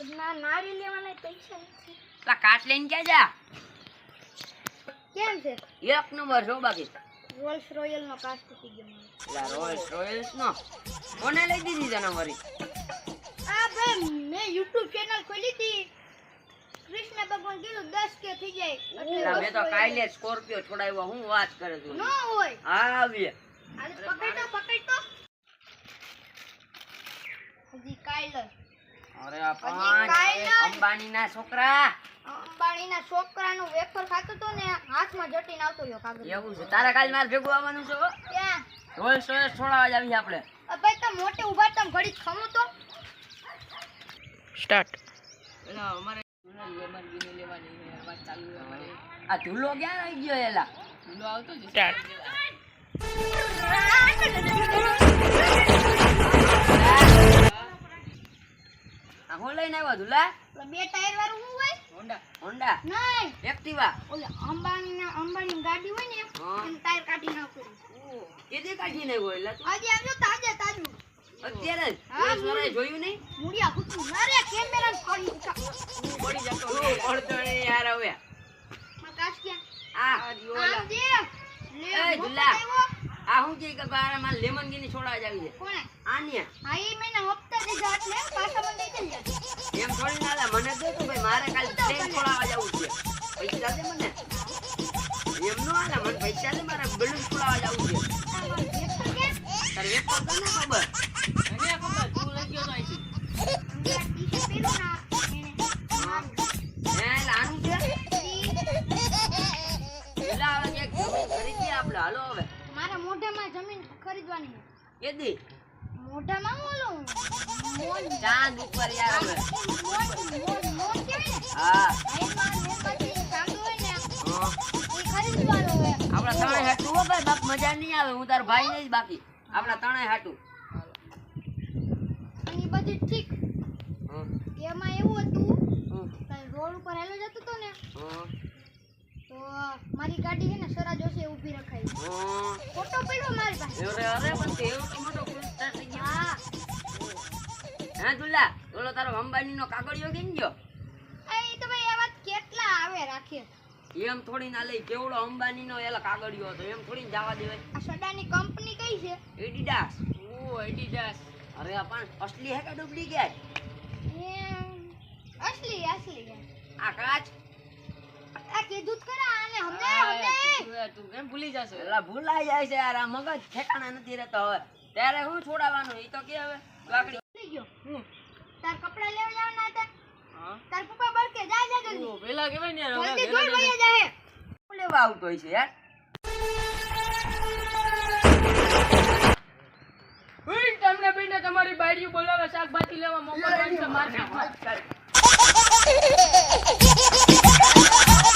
ના નારી લેવાના પૈસા નથી. લા કાટ લઈને ક્યાં જા? કેમ છે? એક નંબર છો બાકી. રોલ્સ રોયલ નો કાચ તૂટી ગયો મારો. લા રોયલ્સ નો કોને લઈ દીધી તને વરી? આ ભાઈ મેં YouTube ચેનલ ખોલી હતી. કૃષ્ણ ભગવાન કીધું 10 કે થઈ જાય લા મેં તો કાલે સ્કોર્પિયો છોડાવ્યો. હું વાત કરે તું? નો હોય. હા આવી. આજે પકડતો હજી કાયલ. અરે આ પાંચ અંબાણીના છોકરા. અંબાણીના છોકરાનું વેફર ખાતો તો ને હાથમાં જટીને આવતો રહ્યો કાગળ. એવું છે? તારા કાલ માર ભેગું આવવાનું છે? ક્યાં? રોયલ્સ છોડાવવા જ આવી આપણે. ભાઈ તમે મોટે ઉભા તમ ઘડી ખમો તો. સ્ટાર્ટ. એલા અમારે લેમનગીની લેવાની છે. વાત ચાલુ છે અમારી. આ ધુલો ક્યાં આવી ગયો? એલા ધુલો આવતો જ. સ્ટાર્ટ. આ હું લઈને આવ્યો ધુલા? બે ટાયર વાળું હું હોય? હોન્ડા નહીં એક્ટિવા. ઓલે અંબાણીની ગાડી હોય ને એનું ટાયર કાઢી નાખું. કેદી કાઢી નાખ્યો? એલા તું આજે આવ્યો તાજું અત્યારે જ પોલીસવાળાએ જોયું નહીં? મુડિયા હુકુ મારે કેમેરા ફોડી ઉઠા પડી જતો પડતો નહીં યાર. હવે માં કાચ ક્યાં? આ આમ દે લે એ ધુલા આ હું કે બાર માં લેમનગીની છોડાવા જ આવી છે. કોણે? આન્યા આઈ મેને હપ્તા દીધા એટલે પાછા મને દઈ દે. એમ થોડી ના લે મને દે તો ભાઈ મારે કાલ ટ્રેન છોડાવા જવું છે. પૈસા દે મને. એમ નો આલે મને પૈસા દે મારે બલૂન છોડાવા જવું છે. તારે એક તો તને ખબર. મને ખબર તું લઈ ગયો તો અહીંથી. હે લાનું છે? એલા હવે એક જમીન ખરીદી આપણે. હાલો હવે મારા મોઢામાં જમીન ખરીદવાની છે. કેદી? મોઢામાં ઓલો મોન ચાંદ ઉપર યાર હવે. મોન કેવાય ને? હા આઈમાં નેપાળી ચાંદ હોય ને હા. એ ખરીદવાનો હોય. આપણા ત્રણેય હાટું હો ભાઈ. બાપ મજા નહીં આવે. હું તાર ભાઈ નહીં બાકી આપણા ત્રણેય હાટું. અને બધી ઠીક. એમાં એવું હતું કે રોડ ઉપર હેલો જતો તો ને તો મારી ગાડી છે ને સરા જોશે ઊભી રખાઈ. ફોટો પડ્યો મારી પાસે. અરે પણ તે એવું તો મોટો પુરસ્કાર થઈ ગયો. હા હે દુલ્લા ઓલો તારો અંબાણીનો કાગળિયો કેમ ગયો? એ તો ભાઈ આ વાત કેટલા આવે રાખે. એમ થોડી ના લઈ. કેવડો અંબાણીનો એલા કાગળિયો હતો એમ થોડી જવા દેવાય. આ સડાની કંપની કઈ છે? એડિડાસ. ઓ એડિડાસ. અરે પણ અસલી હે કે ડુપ્લિકેટ? એ અસલી છે. આ કાચ આ કીધું જ ખરા આને હમને તું કેમ ભૂલી જશે? એલા ભૂલાઈ જાય છે યાર. આ મગજ ઠેકાણા નથી રહેતો હવે. ત્યારે હું છોડાવવાનું ઈ તો કે હવે કાકડી ભૂલી ગયો. તાર કપડા લેવા જવાના હતા? તાર પપ્પા બળકે જા જલ્દી. પેલા કેવાય ને યાર જલ્દી જોઈ વયા જાહે. શું લેવા આવતો હોય છે યાર? તમને બેને તમારી બાયડી બોલાવે શાકભાજી લેવા મોકલવાની છે. માર